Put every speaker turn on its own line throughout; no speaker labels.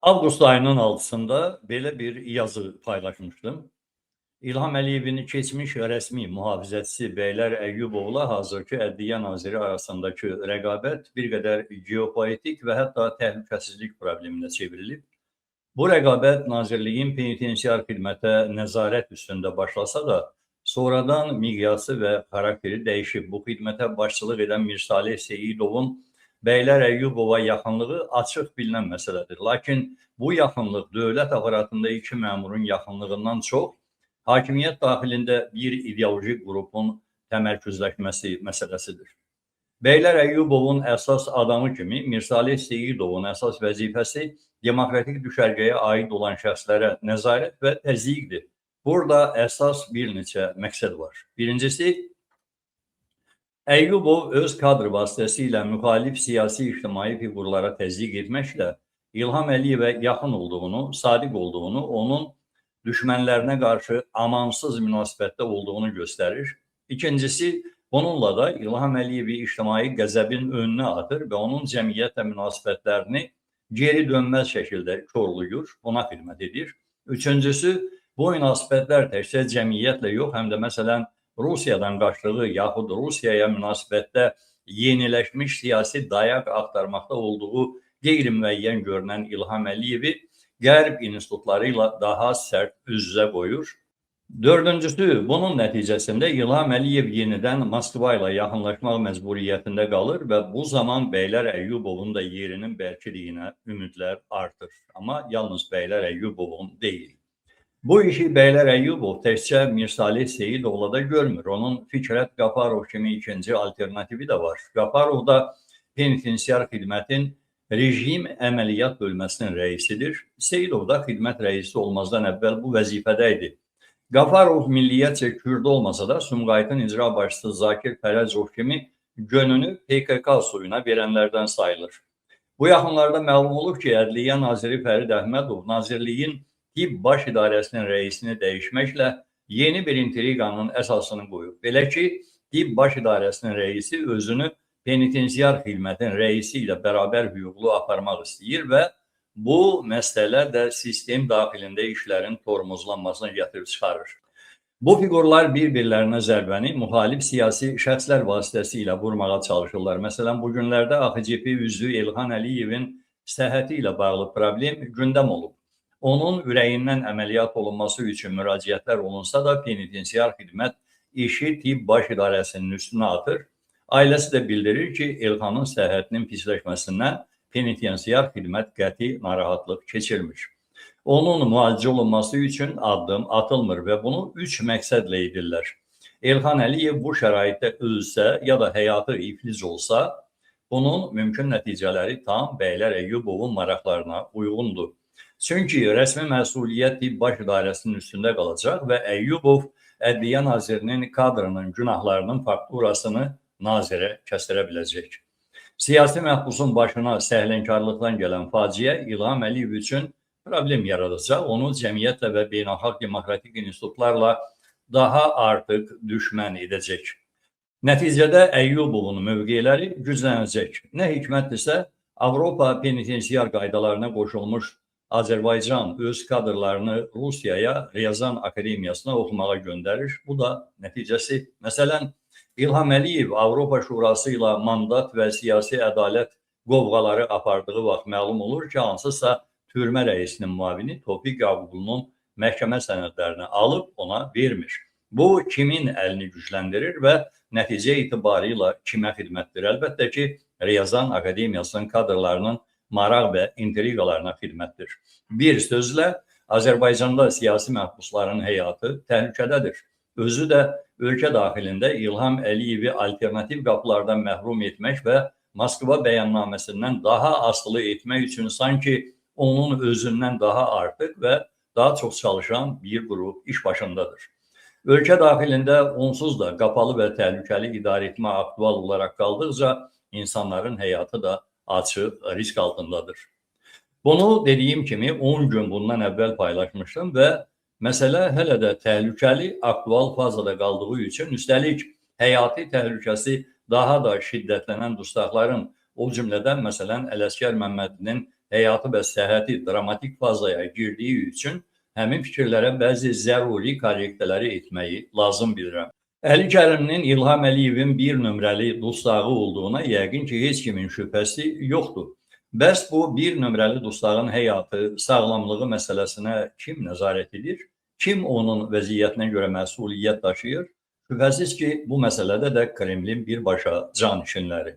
Avqust ayının 6-sında belə bir yazı paylaşmışdım. İlham Əliyevin keçmiş rəsmi mühafizəçisi Bəylər Əyyubovla hazırki Ədliyyə Naziri arasındakı rəqabət bir qədər geopolitik və hətta təhlükəsizlik probleminə çevrilib. Bu rəqabət Nazirliyin penitensiar xidmətə nəzarət üstündə başlasa da, sonradan miqyası və xarakteri dəyişib. Bu xidmətə başçılıq edən Mir Salih Seyidovun Bəylər Əyyubova yaxınlığı açıq bilinən məsələdir. Lakin bu yaxınlıq dövlət aparatında iki məmurun yaxınlığından çox, hakimiyyət daxilində bir ideolojik qrupun təmərküzləşməsi məsələsidir. Bəylər Əyyubovun əsas adamı kimi Mir Salih Seyidovun əsas vəzifəsi demokratik düşərgəyə aid olan şəxslərə nəzarət və təzyiqdir. Burada əsas bir neçə məqsəd var. Birincisi, Əyyubov öz kadr vasitəsilə müxalif siyasi ictimai fiqurlara təzyiq etməklə İlham Əliyevə yaxın olduğunu, sadiq olduğunu, onun düşmənlərinə qarşı amansız münasibətdə olduğunu göstərir. İkincisi, bununla da İlham Əliyevi ictimai qəzəbin önünə atır və onun cəmiyyətlə münasibətlərini geri dönməz şəkildə korlayır, ona xidmət edir. Üçüncüsü, bu münasibətlər təkcə cəmiyyətlə yox, həm də məsələn, Rusiyadan qaçdığı yaxud Rusiyaya münasibətdə yeniləşmiş siyasi dayaq axtarmaqda olduğu qeyri-müəyyən görünən İlham Əliyevi Qərb institutları ilə daha sərt üz-üzə qoyur. Dördüncüsü, bunun nəticəsində İlham Əliyev yenidən Moskva ilə yaxınlaşmaq məcburiyyətində qalır və bu zaman Bəylər Əyyubovun da yerinin bəlkiliyinə ümidlər artır. Amma yalnız Bəylər Əyyubovun deyil. Bu işi Bəylər Əyyubov təkcə Mir Salih Seyidovla da görmür. Onun Fikrət Qafarov kimi ikinci alternativi də var. Qafarov da penitensiar xidmətin rejim əməliyyat bölməsinin rəisidir. Seyidov da xidmət rəisi olmazdan əvvəl bu vəzifədə idi. Qafarov milliyyətcə Kürd olmasa da Sumqayıtın icra başçısı Zakir Pərəzov kimi gönlünü PKK suyuna verənlərdən sayılır. Bu yaxınlarda məlum olub ki, Ədliyyə Naziri Fərid Əhmədov Nazirliyin Tibb Baş İdarəsinin rəisini dəyişməklə yeni bir intriqanın əsasını qoyub. Belə ki, Tibb Baş İdarəsinin rəisi özünü penitensiar xidmətin rəisi ilə bərabər hüquqlu aparmaq istəyir və bu məsələlər də sistem daxilində işlərin tormozlanmasına gətirib çıxarır. Bu fiqurlar bir-birlərinə zərbəni müxalif siyasi şəxslər vasitəsilə vurmağa çalışırlar. Məsələn, bu günlərdə AXCP üzvü İlham Əliyevin səhhəti ilə bağlı problem gündəm olub. Onun ürəyindən əməliyyat olunması üçün müraciətlər olunsa da penitensiar xidmət işi Tibb Baş İdarəsinin üstünə atır. Ailəsi də bildirir ki, İlhanın səhhətinin pisləşməsindən penitensiar xidmət qəti narahatlıq keçirmiş. Onun müalicə olunması üçün addım atılmır və bunu üç məqsədlə edirlər. İlham Əliyev bu şəraitdə ölsə ya da həyatı iflic olsa, bunun mümkün nəticələri tam Bəylər Əyyubovun maraqlarına uyğundur. Çünki rəsmi məsuliyyət Tibb Baş İdarəsinin üstündə qalacaq və Əyyubov Ədliyyə Nazirinin kadrının günahlarının fakturasını nazirə kəsdirə biləcək. Siyasi məhbusun başına səhlənkarlıqdan gələn faciə İlham Əliyev üçün problem yaradacaq, onu cəmiyyətlə və beynəlxalq demokratik institutlarla daha artıq düşmən edəcək. Nəticədə Əyyubovun mövqeləri güclənəcək. Nə hikmətdirsə, Avropa penitensiar qaydalarına qoşulmuş Azərbaycan öz kadrlarını Rusiyaya, Ryazan Akademiyasına oxumağa göndərir. Bu da nəticəsi. Məsələn, İlham Əliyev Avropa Şurası ilə mandat və siyasi ədalət qovğaları apardığı vaxt məlum olur ki, hansısa türmə rəisinin müavini Tofiq Yaqubulunun məhkəmə sənədlərini alıb ona vermir. Bu, kimin əlini gücləndirir və nəticə itibarı ilə kimə xidmətdir? Əlbəttə ki, Ryazan Akademiyasının kadrlarının maraq və intriqalarına xidmətdir. Bir sözlə, Azərbaycanda siyasi məhbusların həyatı təhlükədədir. Özü də ölkə daxilində İlham Əliyevi alternativ qapılardan məhrum etmək və Moskva bəyannaməsindən daha asılı etmək üçün sanki onun özündən daha artıq və daha çox çalışan bir qrup iş başındadır. Ölkə daxilində onsuz da qapalı və təhlükəli idarə etmə aktual olaraq qaldıqca insanların həyatı da açıq risk altındadır. Bunu dediyim kimi 10 gün bundan əvvəl paylaşmışdım və məsələ hələ də təhlükəli, aktual fazada qaldığı üçün, üstəlik həyati təhlükəsi daha da şiddətlənən dustaqların, o cümlədən məsələn Ələsgər Məmmədlinin həyatı və səhhəti dramatik fazaya girdiyi üçün həmin fikirlərə bəzi zəruri korrektələri etməyi lazım bilirəm. Əli Kərimlinin İlham Əliyevin bir nömrəli dustağı olduğuna yəqin ki, heç kimin şübhəsi yoxdur. Bəs bu bir nömrəli dustağın həyatı, sağlamlığı məsələsinə kim nəzarət edir? Kim onun vəziyyətinə görə məsuliyyət daşıyır? Şübhəsiz ki, bu məsələdə də Kremlin birbaşa canişinləri.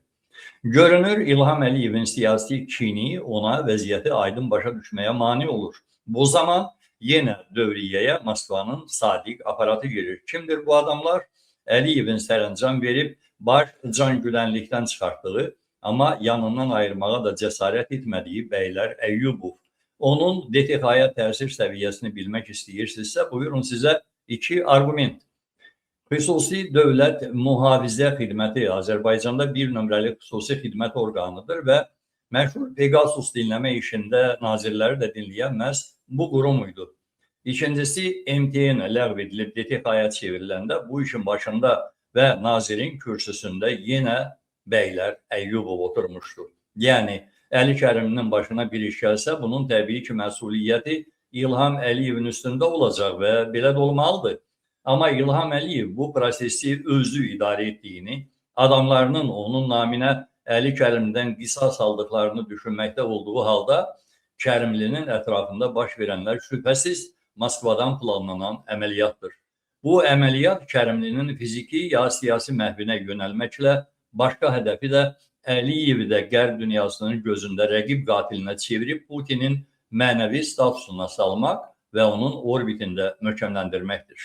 Görünür, İlham Əliyevin siyasi kini ona vəziyyəti aydın başa düşməyə mane olur. Bu zaman yenə dövriyyəyə Moskvanın sadiq aparatı girir. Kimdir bu adamlar? Əliyevin sərəncam verib baş can güdənlikdən çıxartdığı, amma yanından ayırmağa da cəsarət etmədiyi bəylər Əyyubov. Onun DTX-ya təsir səviyyəsini bilmək istəyirsinizsə, buyurun sizə 2 argument. Xüsusi Dövlət Mühafizə Xidməti Azərbaycanda bir nömrəli xüsusi xidmət orqanıdır və məşhur Pegasus dinləmə işində nazirləri də dinləyən məhz bu qurum idi. İkincisi, MTN ləğv edilib DTX-ya çevriləndə bu işin başında və nazirin kürsüsündə yenə bəylər Əyyubov oturmuşdur. Yəni, Əli Kərimlinin başına bir iş gəlsə, bunun təbii ki, məsuliyyəti İlham Əliyevin üstündə olacaq və belə də olmalıdır. Amma İlham Əliyev bu prosesi özü idarə etdiyini, adamlarının onun naminə Əli Kərimdən qisas aldıqlarını düşünməkdə olduğu halda Kərimlinin ətrafında baş verənlər şübhəsiz Moskvadan planlanan əməliyyatdır. Bu əməliyyat Kərimlinin fiziki ya siyasi məhvinə yönəlməklə başqa hədəfi də Əliyevi də Qərb dünyasının gözündə rəqib qatilinə çevirib Putinin mənəvi statusuna salmaq və onun orbitində möhkəmləndirməkdir.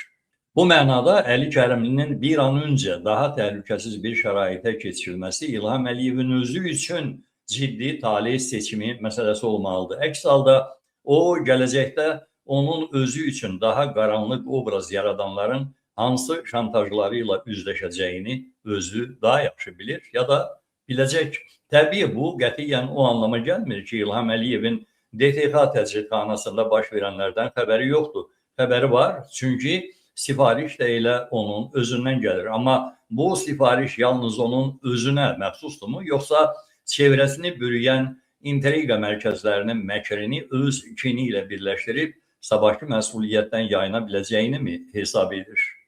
Bu mənada Əli Kərimlinin bir an öncə daha təhlükəsiz bir şəraitə keçirilməsi İlham Əliyevin özü üçün ciddi talih seçimi məsələsi olmalıdır. Əks halda o, gələcəkdə onun özü üçün daha qaranlıq obraz yaradanların hansı şantajları ilə üzləşəcəyini özü daha yaxşı bilir ya da biləcək. Təbii bu, qətiyyən o anlama gəlmir ki, İlham Əliyevin DTX təcridxanasında baş verənlərdən xəbəri yoxdur. Xəbəri var, çünki sifariş də elə onun özündən gəlir. Amma bu sifariş yalnız onun özünə məxsusdurmu, yoxsa çevrəsini bürüyən intriqa mərkəzlərinin məkrini öz kini ilə birləşdirib sabahki məsuliyyətdən yayına biləcəyini mi hesab edir?